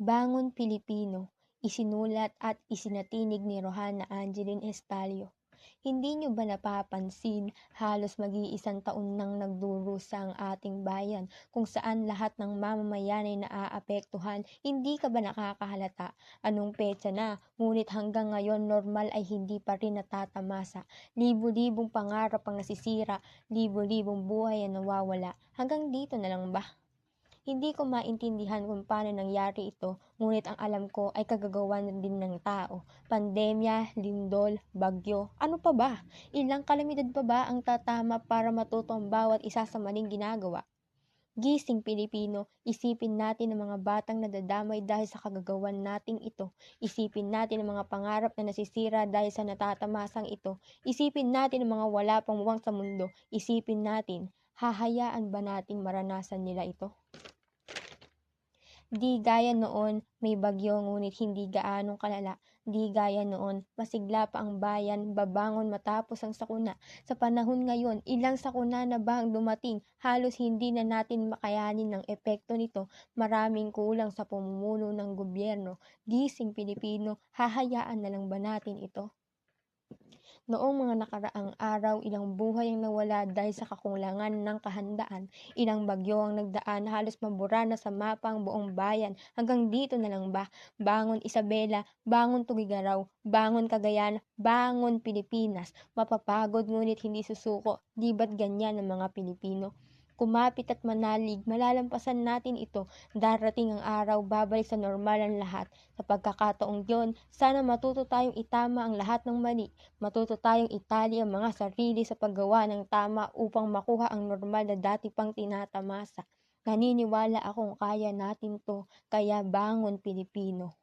Bangon Pilipino, isinulat at isinatinig ni Rohana Angeline Espalio. Hindi niyo ba napapansin halos mag-iisang taon nang nagdurusa ang ating bayan kung saan lahat ng mamamayan ay naaapektuhan? Hindi ka ba nakakahalata? Anong petsa na? Ngunit hanggang ngayon normal ay hindi pa rin natatamasa. Libo-libong pangarap ang nasisira, libo-libong buhay ang nawawala. Hanggang dito na lang ba? Hindi ko maintindihan kung paano nangyari ito, ngunit ang alam ko ay kagagawan din ng tao. Pandemya, lindol, bagyo, ano pa ba? Ilang kalamidad pa ba ang tatama para matuto ang bawat isa sa maling ginagawa? Gising Pilipino, isipin natin ang mga batang nadadamay dahil sa kagagawan nating ito. Isipin natin ang mga pangarap na nasisira dahil sa natatamasang ito. Isipin natin ang mga wala pang muwang sa mundo. Isipin natin, hahayaan ba nating maranasan nila ito? Di gaya noon, may bagyo ngunit hindi gaanong kalala. Di gaya noon, masigla pa ang bayan, babangon matapos ang sakuna. Sa panahon ngayon, ilang sakuna na ba ang dumating? Halos hindi na natin makayanin ang epekto nito. Maraming kulang sa pamumuno ng gobyerno. Gising Pilipino, hahayaan na lang ba natin ito? Noong mga nakaraang araw, ilang buhay ang nawala dahil sa kakulangan ng kahandaan. Ilang bagyo ang nagdaan, halos mabura na sa mapa ang buong bayan. Hanggang dito na lang ba? Bangon Isabela, bangon Tugigaraw, bangon Cagayan, bangon Pilipinas. Mapapagod ngunit hindi susuko. Di ba't ganyan ang mga Pilipino? Kumapit at manalig, malalampasan natin ito. Darating ang araw, babalik sa normal ang lahat. Sa pagkakataong yon, sana matuto tayong itama ang lahat ng mali. Matuto tayong itali ang mga sarili sa paggawa ng tama upang makuha ang normal na dati pang tinatamasa. Naniniwala akong kaya natin to, kaya bangon Pilipino.